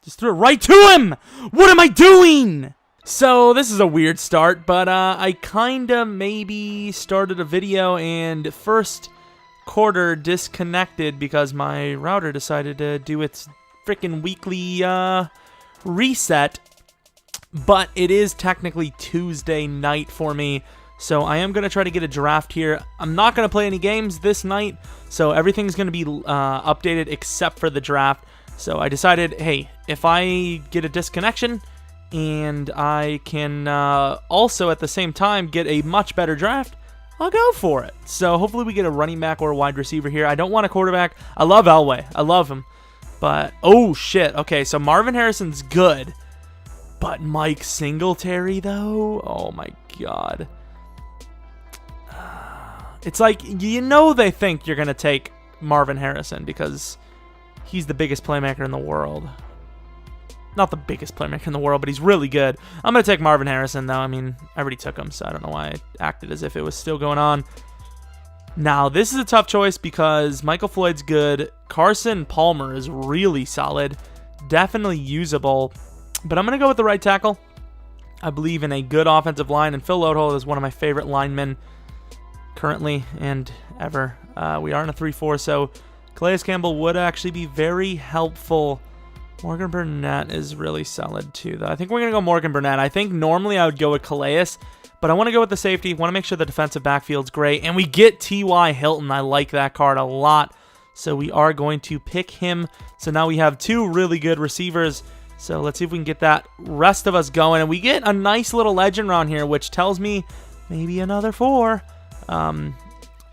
Just threw it right to him! What am I doing? So, this is a weird start, but I kinda maybe started a video and first quarter disconnected because my router decided to do its freaking weekly reset. But it is technically Tuesday night for me, so I am going to try to get a draft here. I'm not going to play any games this night, so everything's going to be updated except for the draft. So I decided, hey, if I get a disconnection and I can also at the same time get a much better draft, I'll go for it. So hopefully we get a running back or a wide receiver here. I don't want a quarterback. I love Elway. I love him. But, oh shit. Okay, so Marvin Harrison's good. But Mike Singletary, though? Oh my god. It's like, you know they think you're going to take Marvin Harrison because he's the biggest playmaker in the world. Not the biggest playmaker in the world, but he's really good. I'm going to take Marvin Harrison, though. I mean, I already took him, so I don't know why I acted as if it was still going on. Now, this is a tough choice because Michael Floyd's good. Carson Palmer is really solid. Definitely usable. But I'm going to go with the right tackle. I believe in a good offensive line, and Phil Lodeholt is one of my favorite linemen currently and ever. We are in a 3-4, so Calais Campbell would actually be very helpful. Morgan Burnett is really solid too, though. I think we're going to go Morgan Burnett. I think normally I would go with Calais, but I want to go with the safety. Want to make sure the defensive backfield's great, and we get T.Y. Hilton. I like that card a lot, so we are going to pick him. So now we have two really good receivers. So let's see if we can get that rest of us going. And we get a nice little legend round here, which tells me maybe another 4.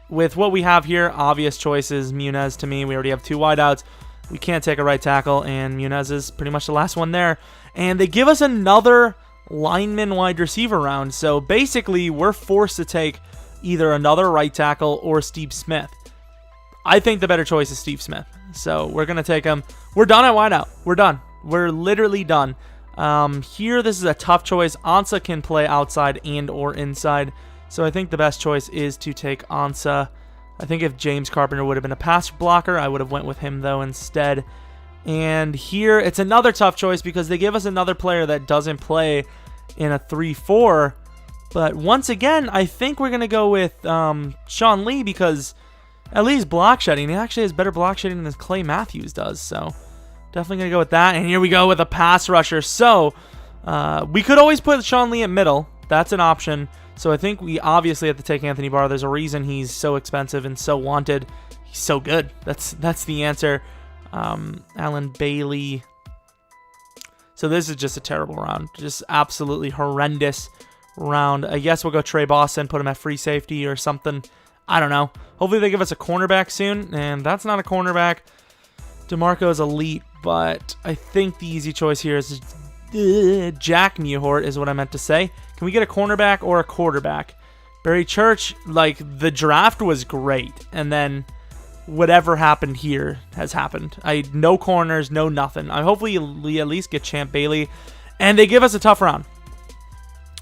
With what we have here, obvious choices. Muniz to me. We already have 2 wideouts. We can't take a right tackle, and Muniz is pretty much the last one there. And they give us another lineman wide receiver round. So basically, we're forced to take either another right tackle or Steve Smith. I think the better choice is Steve Smith. So we're going to take him. We're done at wideout. We're done. We're literally done. Here, this is a tough choice. Ansah can play outside and or inside. So I think the best choice is to take Ansah. I think if James Carpenter would have been a pass blocker, I would have went with him, though, instead. And here, it's another tough choice because they give us another player that doesn't play in a 3-4. But once again, I think we're going to go with Sean Lee because at least block shedding. He actually has better block shedding than Clay Matthews does, so definitely going to go with that. And here we go with a pass rusher. So we could always put Sean Lee at middle. That's an option. So I think we obviously have to take Anthony Barr. There's a reason he's so expensive and so wanted. He's so good. That's the answer. Alan Bailey. So this is just a terrible round. Just absolutely horrendous round. I guess we'll go Trey Boston, put him at free safety or something. I don't know. Hopefully they give us a cornerback soon. And that's not a cornerback. DeMarco is elite, but I think the easy choice here is Jack Mewhort is what I meant to say. Can we get a cornerback or a quarterback? Barry Church, like, the draft was great, and then whatever happened here has happened. No corners, no nothing. Hopefully we at least get Champ Bailey, and they give us a tough round.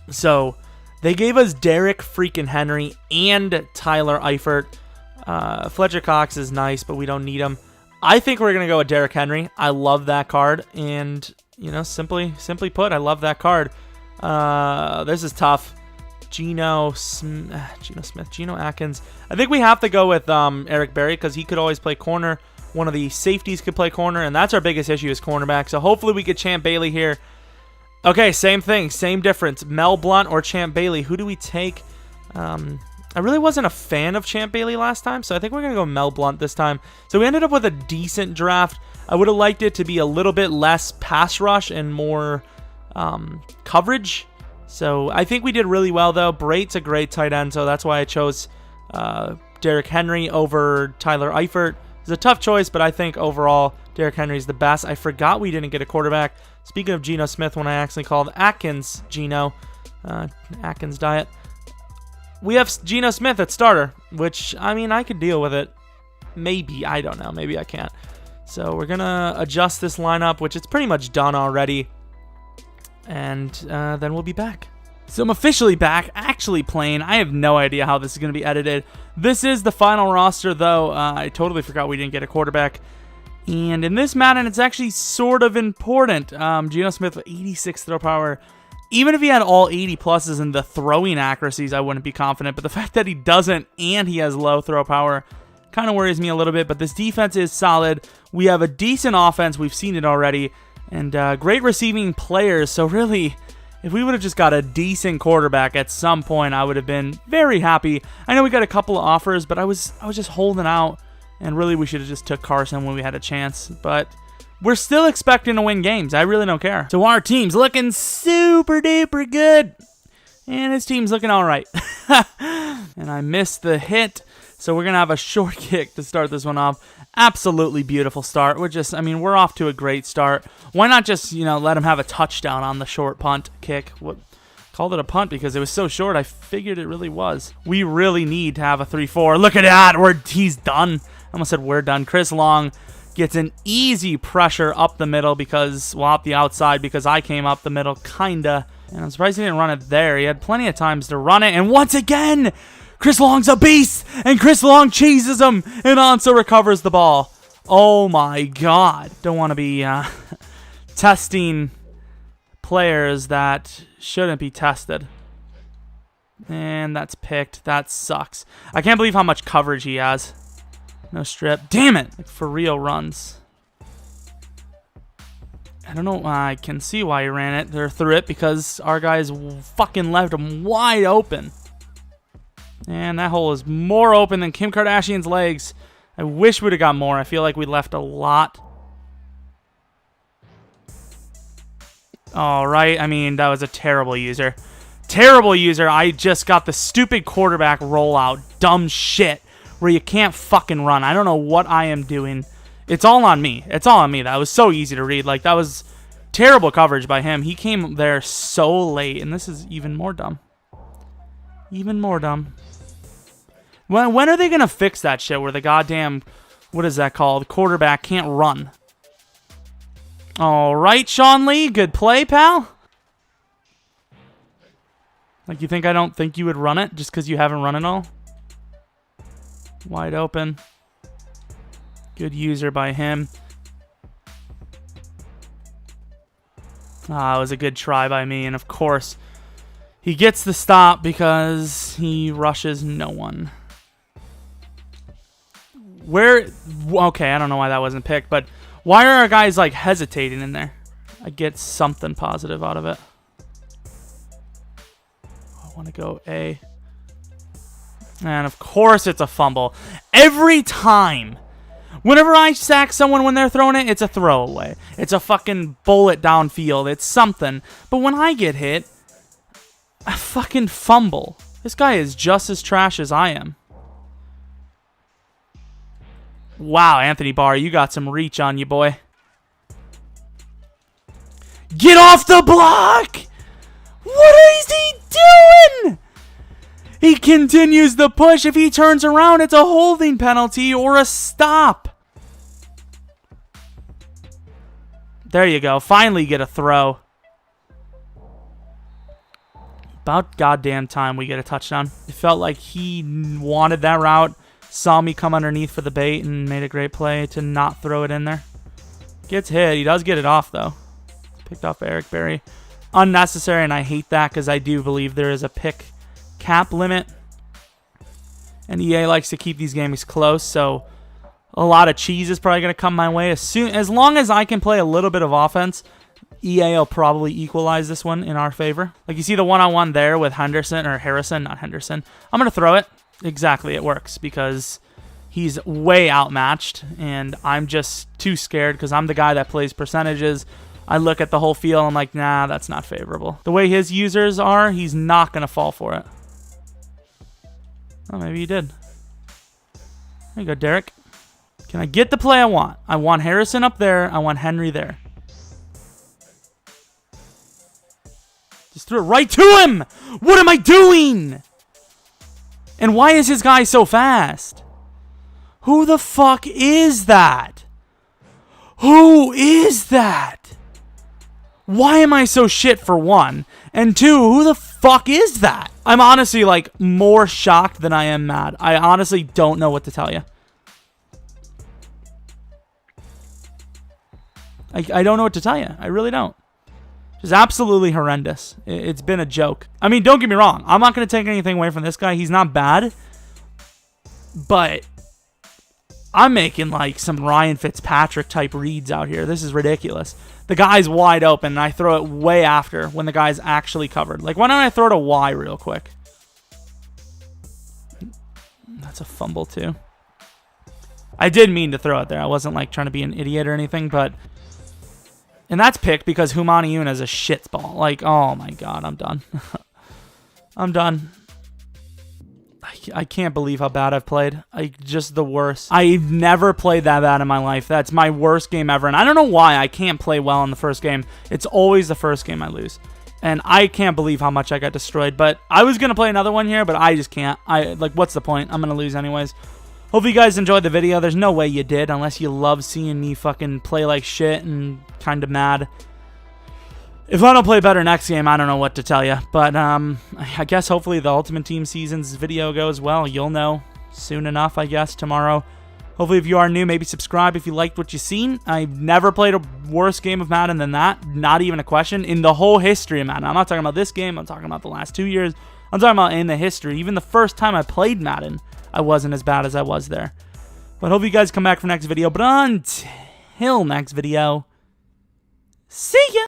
So they gave us Derek freaking Henry and Tyler Eifert. Fletcher Cox is nice, but we don't need him. I think we're going to go with Derrick Henry. I love that card. And, you know, simply put, I love that card. This is tough. Geno Atkins. I think we have to go with Eric Berry because he could always play corner. One of the safeties could play corner, and that's our biggest issue is cornerback. So hopefully we get Champ Bailey here. Okay, same thing, same difference. Mel Blount or Champ Bailey. Who do we take? I really wasn't a fan of Champ Bailey last time, so I think we're going to go Mel Blount this time. So we ended up with a decent draft. I would have liked it to be a little bit less pass rush and more coverage. So I think we did really well, though. Brate's a great tight end, so that's why I chose Derrick Henry over Tyler Eifert. It's a tough choice, but I think overall Derrick Henry is the best. I forgot we didn't get a quarterback. Speaking of Geno Smith, when I actually called Atkins Geno, Atkins diet. We have Geno Smith at starter, which, I mean, I could deal with it. Maybe. I don't know. Maybe I can't. So we're going to adjust this lineup, which it's pretty much done already. And then we'll be back. So I'm officially back, actually playing. I have no idea how this is going to be edited. This is the final roster, though. I totally forgot we didn't get a quarterback. And in this Madden, it's actually sort of important. Geno Smith with 86 throw power. Even if he had all 80 pluses in the throwing accuracies, I wouldn't be confident. But the fact that he doesn't and he has low throw power kind of worries me a little bit. But this defense is solid. We have a decent offense. We've seen it already. And great receiving players. So really, if we would have just got a decent quarterback at some point, I would have been very happy. I know we got a couple of offers, but I was just holding out. And really, we should have just took Carson when we had a chance. But we're still expecting to win games. I really don't care. So our team's looking super duper good. And his team's looking all right. And I missed the hit. So we're going to have a short kick to start this one off. Absolutely beautiful start. We're off to a great start. Why not just, let him have a touchdown on the short punt kick? Called it a punt because it was so short. I figured it really was. We really need to have a 3-4. Look at that. He's done. I almost said we're done. Chris Long gets an easy pressure up the middle up the outside because I came up the middle, kinda. And I'm surprised he didn't run it there. He had plenty of times to run it. And once again, Chris Long's a beast. And Chris Long chases him and also recovers the ball. Oh my God. Don't want to be testing players that shouldn't be tested. And that's picked. That sucks. I can't believe how much coverage he has. No strip. Damn it. For real runs. I don't know. I can see why he ran it. They're through it because our guys fucking left him wide open. And that hole is more open than Kim Kardashian's legs. I wish we'd have got more. I feel like we left a lot. All right. That was a terrible user. Terrible user. I just got the stupid quarterback rollout. Dumb shit. Where you can't fucking run. I don't know what I am doing. It's all on me. That was so easy to read. That was terrible coverage by him. He came there so late, and this is even more dumb. Even more dumb. When are they going to fix that shit where the goddamn, what is that called? Quarterback can't run. All right, Sean Lee. Good play, pal. You think I don't think you would run it just because you haven't run it all? Wide open. Good user by him. It was a good try by me. And of course, he gets the stop because he rushes no one. Okay, I don't know why that wasn't picked, but why are our guys hesitating in there? I get something positive out of it. I want to go A. And of course it's a fumble. Every time. Whenever I sack someone when they're throwing it, it's a throwaway. It's a fucking bullet downfield. It's something. But when I get hit, a fucking fumble. This guy is just as trash as I am. Wow, Anthony Barr, you got some reach on you, boy. Get off the block! What is he doing? He continues the push. If he turns around, it's a holding penalty or a stop. There you go. Finally get a throw. About goddamn time we get a touchdown. It felt like he wanted that route, saw me come underneath for the bait, and made a great play to not throw it in there. Gets hit. He does get it off, though. Picked off Eric Berry. Unnecessary, and I hate that because I do believe there is a pick cap limit, and EA likes to keep these games close, so a lot of cheese is probably going to come my way. As long as I can play a little bit of offense, EA will probably equalize this one in our favor. You see the one-on-one there with Harrison. Not Henderson. I'm going to throw it. Exactly, it works because he's way outmatched, and I'm just too scared because I'm the guy that plays percentages. I look at the whole field, I'm like, nah, that's not favorable. The way his users are, he's not going to fall for it. Oh, maybe he did. There you go, Derek. Can I get the play I want? I want Harrison up there. I want Henry there. Just threw it right to him. What am I doing? And why is his guy so fast? Who the fuck is that? Who is that? Why am I so shit, for one? And two, who the fuck is that? I'm honestly more shocked than I am mad. I honestly don't know what to tell you. I don't know what to tell you. I really don't. Just absolutely horrendous. It's been a joke. I mean, don't get me wrong. I'm not going to take anything away from this guy. He's not bad. But I'm making like some Ryan Fitzpatrick type reads out here. This is ridiculous. The guy's wide open, and I throw it way after when the guy's actually covered. Like, why don't I throw it a Y real quick? That's a fumble, too. I did mean to throw it there. I wasn't like trying to be an idiot or anything, but... And that's picked because Humaniun is a shitball. Like, oh my god, I'm done. I'm done. I can't believe how bad I've played. Just the worst. I've never played that bad in my life. That's my worst game ever. And I don't know why I can't play well in the first game. It's always the first game I lose. And I can't believe how much I got destroyed. But I was going to play another one here, but I just can't. Like, what's the point? I'm going to lose anyways. Hopefully you guys enjoyed the video. There's no way you did, unless you love seeing me fucking play like shit and kind of mad. If I don't play better next game, I don't know what to tell you. But I guess hopefully the Ultimate Team Seasons video goes well. You'll know soon enough, I guess, tomorrow. Hopefully if you are new, maybe subscribe if you liked what you've seen. I've never played a worse game of Madden than that. Not even a question. In the whole history of Madden. I'm not talking about this game. I'm talking about the last 2 years. I'm talking about in the history. Even the first time I played Madden, I wasn't as bad as I was there. But hope you guys come back for next video. But until next video, see ya!